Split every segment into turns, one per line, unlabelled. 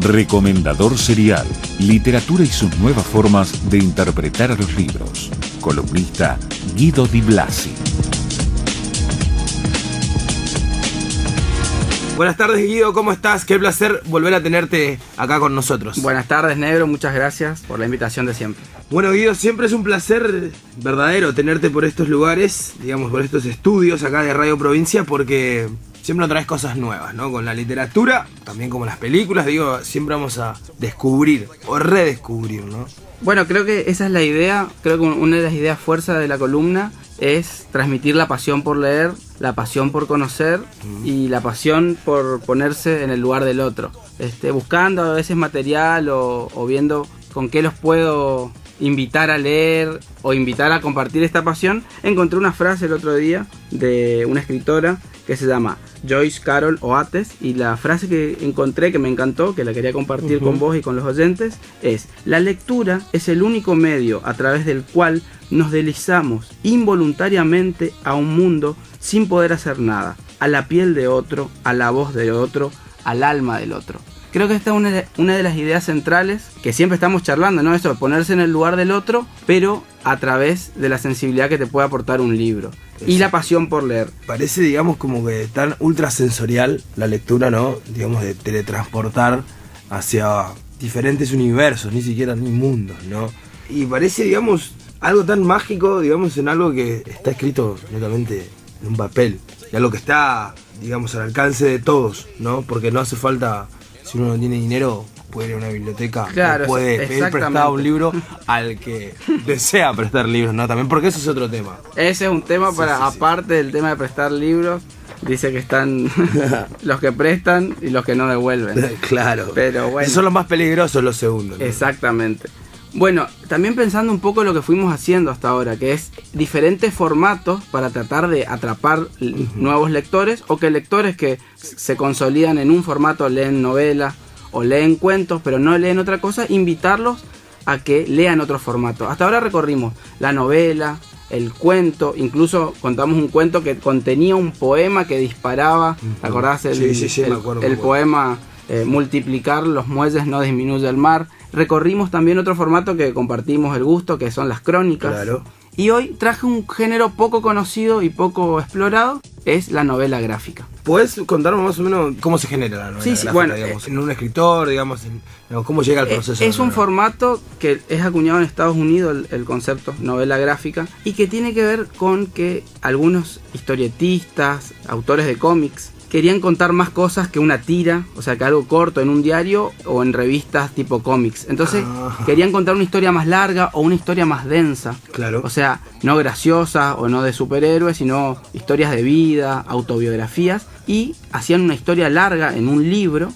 Recomendador serial, literatura y sus nuevas formas de interpretar a los libros. Columnista Guido Di Blasi.
Buenas tardes, Guido, ¿cómo estás? Qué placer volver a tenerte acá con nosotros.
Buenas tardes, Negro, muchas gracias por la invitación de siempre.
Bueno, Guido, siempre es un placer verdadero tenerte por estos lugares, digamos, por estos estudios acá de Radio Provincia, porque siempre nos traes cosas nuevas, ¿no? Con la literatura, también como las películas, digo, siempre vamos a descubrir o redescubrir, ¿no?
Bueno, creo que esa es la idea, creo que una de las ideas fuerza de la columna es transmitir la pasión por leer, la pasión por conocer y la pasión por ponerse en el lugar del otro. Buscando a veces material o viendo con qué los puedo invitar a leer o invitar a compartir esta pasión. Encontré una frase el otro día de una escritora que se llama Joyce Carol Oates, y la frase que encontré que me encantó, que la quería compartir con vos y con los oyentes, es: la lectura es el único medio a través del cual nos deslizamos involuntariamente a un mundo sin poder hacer nada, a la piel de otro, a la voz de otro, al alma del otro. Creo que esta es una de las ideas centrales que siempre estamos charlando, ¿no? Eso de ponerse en el lugar del otro, pero a través de la sensibilidad que te puede aportar un libro. Y la pasión por leer.
Parece, digamos, como que tan ultrasensorial la lectura, ¿no? Digamos, de teletransportar hacia diferentes universos, ni siquiera ni mundos, ¿no? Y parece, digamos, algo tan mágico, digamos, en algo que está escrito netamente en un papel. Y algo que está, digamos, al alcance de todos, ¿no? Porque no hace falta, si uno no tiene dinero, puede ir a una biblioteca,
claro,
puede pedir prestado un libro al que desea prestar libros, ¿no? También porque eso es otro tema.
Ese es un tema para,
sí.
aparte del tema de prestar libros, dice que están los que prestan y los que no devuelven.
Claro.
Pero bueno.
Esos son los más peligrosos, los segundos, ¿no?
Exactamente. Bueno, también pensando un poco lo que fuimos haciendo hasta ahora, que es diferentes formatos para tratar de atrapar nuevos lectores, o que lectores que se consolidan en un formato leen novela o leen cuentos, pero no leen otra cosa, invitarlos a que lean otro formato. Hasta ahora recorrimos la novela, el cuento, incluso contamos un cuento que contenía un poema que disparaba, ¿te acordás?
Sí, me acuerdo.
El poema multiplicar los muelles no disminuye el mar. Recorrimos también otro formato que compartimos el gusto, que son las crónicas.
Claro.
Y hoy traje un género poco conocido y poco explorado, es la novela gráfica.
¿Puedes contarnos más o menos cómo se genera la novela gráfica,
bueno,
digamos, en un escritor, digamos, cómo llega el proceso?
Es un formato que es acuñado en Estados Unidos, el concepto novela gráfica, y que tiene que ver con que algunos historietistas, autores de cómics, querían contar más cosas que una tira, o sea, que algo corto en un diario o en revistas tipo cómics. Entonces, querían contar una historia más larga o una historia más densa.
Claro.
O sea, no graciosa o no de superhéroes, sino historias de vida, autobiografías, y hacían una historia larga en un libro.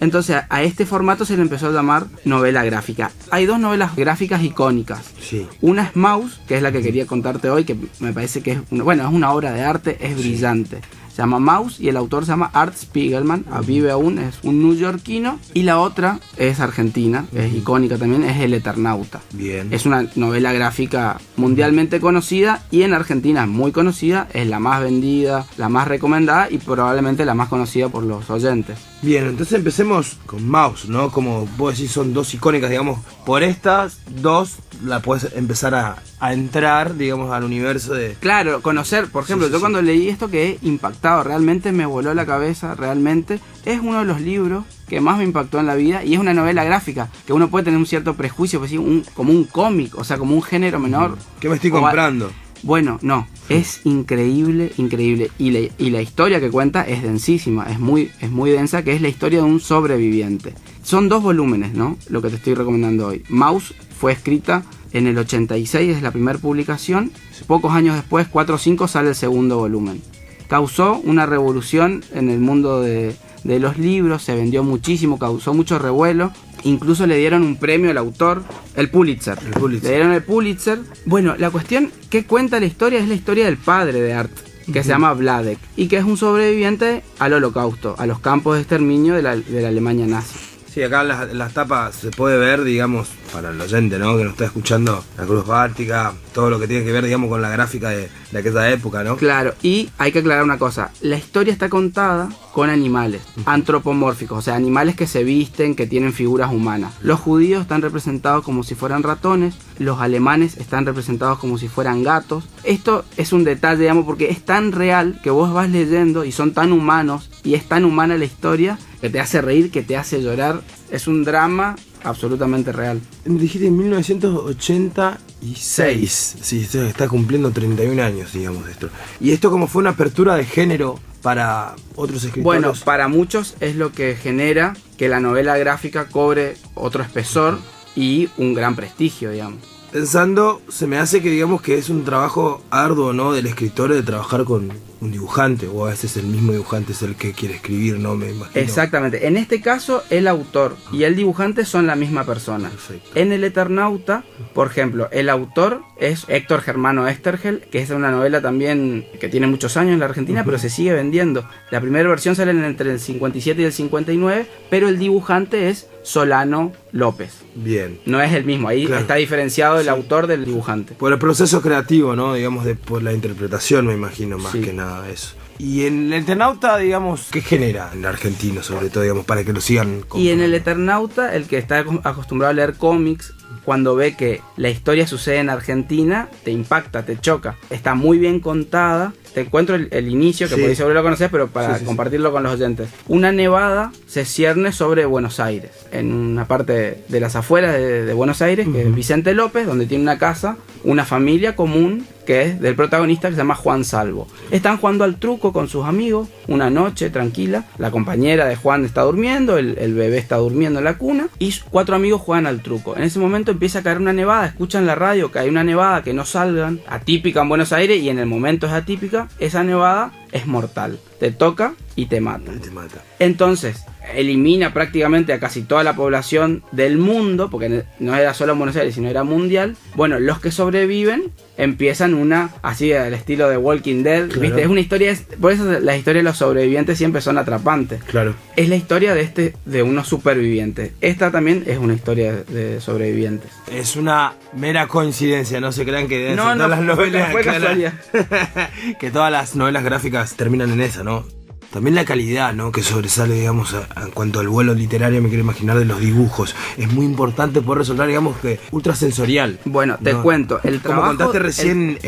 Entonces, a este formato se le empezó a llamar novela gráfica. Hay dos novelas gráficas icónicas.
Sí.
Una es Maus, que es la que quería contarte hoy, que me parece que es una obra de arte, es brillante. Se llama Maus y el autor se llama Art Spiegelman, vive aún, es un neoyorquino. Y la otra es argentina, es icónica también, es El Eternauta.
Bien.
Es una novela gráfica mundialmente conocida, y en Argentina muy conocida, es la más vendida, la más recomendada y probablemente la más conocida por los oyentes.
Bien, entonces empecemos con Maus, ¿no? Como vos decís, son dos icónicas, digamos. Por estas dos la puedes empezar a entrar, digamos, al universo de...
Claro, conocer, por ejemplo, yo cuando leí esto quedé impactado, realmente me voló la cabeza, realmente. Es uno de los libros que más me impactó en la vida, y es una novela gráfica, que uno puede tener un cierto prejuicio, pues, como un cómic, o sea, como un género menor.
¿Qué me estoy comprando?
Bueno, no, es increíble, increíble. Y la historia que cuenta es densísima, es muy densa, que es la historia de un sobreviviente. Son 2 volúmenes, ¿no? Lo que te estoy recomendando hoy. Maus fue escrita en el 86, es la primera publicación. Pocos años después, 4 o 5, sale el segundo volumen. Causó una revolución en el mundo de los libros, se vendió muchísimo, causó mucho revuelo. Incluso le dieron un premio al autor, el Pulitzer. Le dieron el Pulitzer. Bueno, la cuestión que cuenta la historia es la historia del padre de Art, que se llama Vladek, y que es un sobreviviente al Holocausto, a los campos de exterminio de la Alemania nazi.
Sí, acá en las tapas se puede ver, digamos, para el oyente, ¿no? Que nos está escuchando, la Cruz Báltica, todo lo que tiene que ver, digamos, con la gráfica de aquella época, ¿no?
Claro, y hay que aclarar una cosa, la historia está contada con animales antropomórficos, o sea, animales que se visten, que tienen figuras humanas. Los judíos están representados como si fueran ratones, los alemanes están representados como si fueran gatos. Esto es un detalle, digamos, porque es tan real que vos vas leyendo y son tan humanos y es tan humana la historia que te hace reír, que te hace llorar. Es un drama absolutamente real.
Dijiste en 1986. Sí, está cumpliendo 31 años, digamos, de esto. ¿Y esto como fue una apertura de género para otros escritores?
Bueno, para muchos es lo que genera que la novela gráfica cobre otro espesor y un gran prestigio, digamos.
Pensando, se me hace que digamos que es un trabajo arduo, ¿no? Del escritor de trabajar con un dibujante, o a veces el mismo dibujante es el que quiere escribir, ¿no? Me imagino.
Exactamente. En este caso, el autor y el dibujante son la misma persona.
Perfecto.
En El Eternauta, por ejemplo, el autor es Héctor Germano Estergel, que es una novela también que tiene muchos años en la Argentina, pero se sigue vendiendo. La primera versión sale entre el 57 y el 59, pero el dibujante es Solano López.
Bien.
No es el mismo, ahí
Claro.
está diferenciado el autor del dibujante.
Por el proceso creativo, ¿no? Digamos, por la interpretación, me imagino, más
Sí.
que nada eso. Y en el Eternauta, digamos, ¿qué genera en argentino, sobre todo, digamos, para que lo sigan comprando?
Y en El Eternauta, el que está acostumbrado a leer cómics, cuando ve que la historia sucede en Argentina, te impacta, te choca. Está muy bien contada. Te encuentro el inicio, que
Sí.
por ahí seguro lo conoces, pero para
Sí.
compartirlo con los oyentes. Una nevada se cierne sobre Buenos Aires, en una parte de las afueras de Buenos Aires, que es Vicente López, donde tiene una casa, una familia común, que es del protagonista, que se llama Juan Salvo. Están jugando al truco con sus amigos, una noche tranquila, la compañera de Juan está durmiendo, el bebé está durmiendo en la cuna, y 4 amigos juegan al truco. En ese momento empieza a caer una nevada, escuchan la radio que hay una nevada, que no salgan, atípica en Buenos Aires, y en el momento es atípica, esa nevada es mortal, te toca y te mata.
Te mata.
Entonces, elimina prácticamente a casi toda la población del mundo, porque no era solo en Buenos Aires, sino era mundial. Bueno, los que sobreviven empiezan una, así al estilo de Walking Dead,
Claro.
¿viste? Es una historia, por eso las historias de los sobrevivientes siempre son atrapantes.
Claro.
Es la historia de unos supervivientes. Esta también es una historia de sobrevivientes.
Es una mera coincidencia, no se crean que deben
No,
ser
no,
todas las novelas.
fue casualidad.
Que todas las novelas gráficas terminan en esa, ¿no? También la calidad, ¿no? Que sobresale, digamos, en cuanto al vuelo literario, me quiero imaginar, de los dibujos. Es muy importante poder resaltar, digamos, que ultrasensorial.
Bueno, te
¿no?
cuento, el
Como
trabajo...
contaste recién,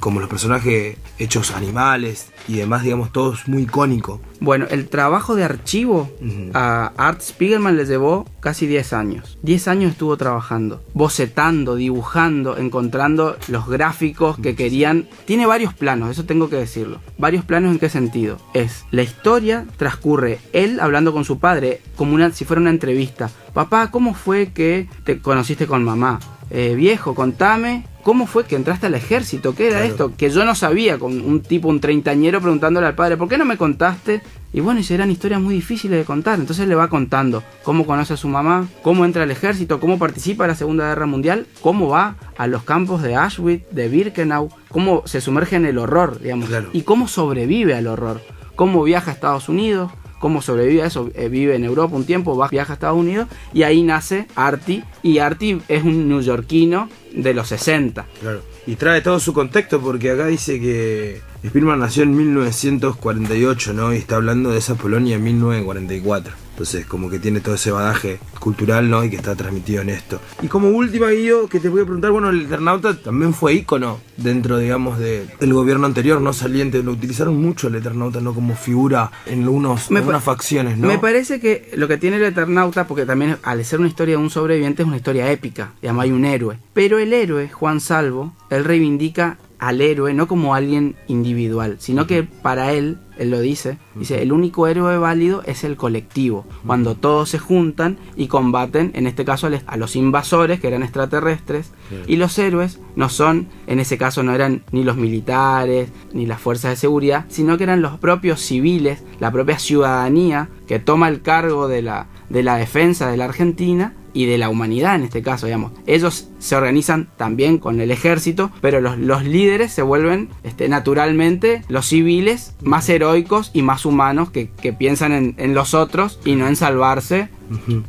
como los personajes hechos animales y demás, digamos, todo es muy icónico.
Bueno, el trabajo de archivo
Ujú.
a Art Spiegelman le llevó casi 10 años. 10 años estuvo trabajando, bocetando, dibujando, encontrando los gráficos que querían. Tiene varios planos, eso tengo que decirlo. ¿Varios planos en qué sentido? Es, la historia transcurre él hablando con su padre, como si fuera una entrevista. Papá, ¿cómo fue que te conociste con mamá? Viejo, contame, ¿cómo fue que entraste al ejército? ¿Qué era
Claro.
esto? Que yo no sabía, con un tipo, un treintañero preguntándole al padre, ¿por qué no me contaste? Y bueno, y eran historias muy difíciles de contar. Entonces le va contando cómo conoce a su mamá, cómo entra al ejército, cómo participa en la Segunda Guerra Mundial, cómo va a los campos de Auschwitz, de Birkenau, cómo se sumerge en el horror, digamos,
Claro.
y cómo sobrevive al horror, cómo viaja a Estados Unidos, cómo sobrevive a eso, vive en Europa un tiempo, viaja a Estados Unidos, y ahí nace Artie, y Artie es un neoyorquino de los 60.
Claro. Y trae todo su contexto, porque acá dice que Spiegelman nació en 1948, ¿no? Y está hablando de esa Polonia en 1944. Entonces, como que tiene todo ese bagaje cultural, ¿no? Y que está transmitido en esto. Y como última, Guido, que te voy a preguntar, bueno, el Eternauta también fue ícono dentro, digamos, del gobierno anterior, ¿no? Saliente. Lo utilizaron mucho el Eternauta, ¿no? Como figura en algunas facciones, ¿no?
Me parece que lo que tiene el Eternauta, porque también al ser una historia de un sobreviviente, es una historia épica, digamos, hay un héroe. Pero el héroe, Juan Salvo, él reivindica al héroe no como alguien individual, sino que para él lo dice, el único héroe válido es el colectivo, cuando todos se juntan y combaten, en este caso a los invasores, que eran extraterrestres, y los héroes no son, en ese caso no eran ni los militares, ni las fuerzas de seguridad, sino que eran los propios civiles, la propia ciudadanía, que toma el cargo de la defensa de la Argentina, y de la humanidad en este caso, digamos. Ellos se organizan también con el ejército, pero los líderes se vuelven naturalmente los civiles más heroicos y más humanos que piensan en los otros y no en salvarse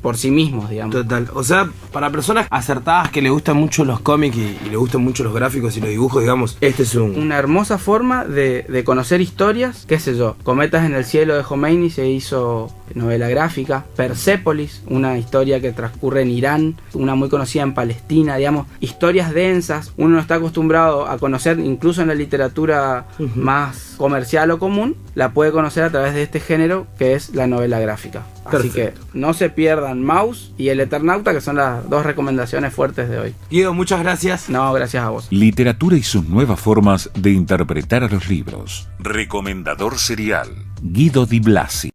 por sí mismos, digamos.
Total. O sea, para personas acertadas que le gustan mucho los cómics y le gustan mucho los gráficos y los dibujos, digamos, este es
una hermosa forma de conocer historias, qué sé yo. Cometas en el cielo de Khomeini se hizo novela gráfica. Persépolis, una historia que transcurre en Irán, una muy conocida en Palestina, digamos, historias densas. Uno no está acostumbrado a conocer, incluso en la literatura más comercial o común, la puede conocer a través de este género que es la novela gráfica. Así
Perfecto.
que no se pierdan Maus y El Eternauta, que son las dos recomendaciones fuertes de hoy.
Guido, muchas gracias.
No, gracias a vos.
Literatura y sus nuevas formas de interpretar a los libros. Recomendador serial, Guido Di Blasi.